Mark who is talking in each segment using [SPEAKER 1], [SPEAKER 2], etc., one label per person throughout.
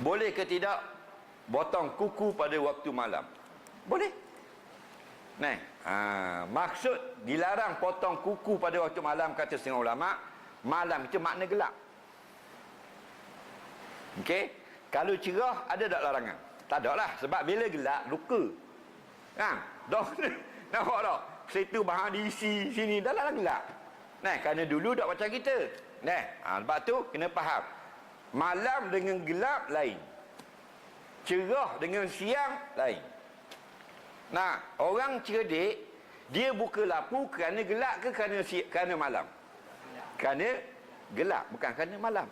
[SPEAKER 1] Boleh ke tidak potong kuku pada waktu malam? Boleh. Nah, maksud dilarang potong kuku pada waktu malam, kata setengah ulama, malam itu makna gelap. Okey, kalau cerah ada tak larangan? Tak ada lah, sebab bila gelap luka. Kan? Dah nampak tak? Situ bahan diisi sini dalam gelap. Nah, kerana dulu tak macam kita. Nah, sebab tu kena faham. Malam dengan gelap lain. Cerah dengan siang lain. Nah, orang cerdik dia buka lampu kerana gelap ke kerana malam? Kerana gelap, bukan kerana malam.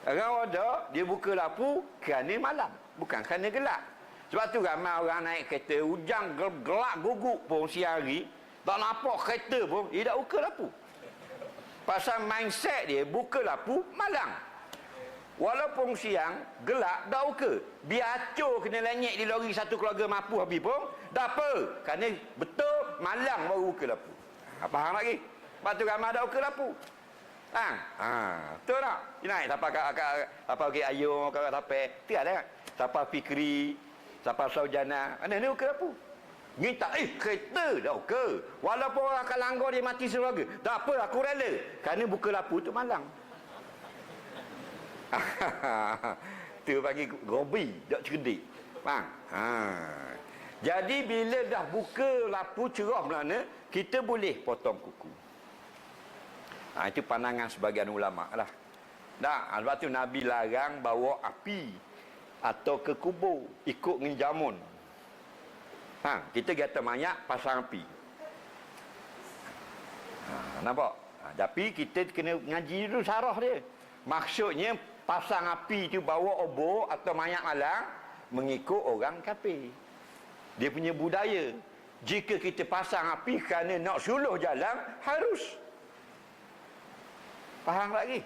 [SPEAKER 1] Orang ada dia buka lampu kerana malam, bukan kerana gelap. Sebab tu ramai orang naik kereta hujan gelap guguk pun siang hari, tak nampak kereta pun dia tak buka lampu. Pasal mindset dia buka lampu malam. Walaupun siang gelap dah buka, biar acur kena lenyek di lori satu keluarga mampu habis pun tak apa, kerana betul malam baru buka lampu. Faham lagi? Lepas tu ramai dah buka lampu. Betul tak? Naik siapa pergi ayung kakak tape tu ada. Siapa Fikri, siapa Saujana, mana ni buka lampu. Ni tak kereta dah buka. Walaupun orang akan langgar dia mati sekeluarga, tak apa, aku rela, kerana buka lampu tu malam. Tu bagi gobi, tak cerdik. Faham? Jadi bila dah buka lampu cerah mana, kita boleh potong kuku. Itu pandangan sebagian ulama lah. Dah, sebab tu Nabi larang bawa api atau ke kubur ikut dengan jamun. Kita kata mayat pasang api. Nampak? Tapi kita kena ngaji dulu sarah dia. Maksudnya pasang api tu bawa obor atau mayat malam mengikut orang kafir. Dia punya budaya. Jika kita pasang api kerana nak suluh jalan, harus. Faham lagi?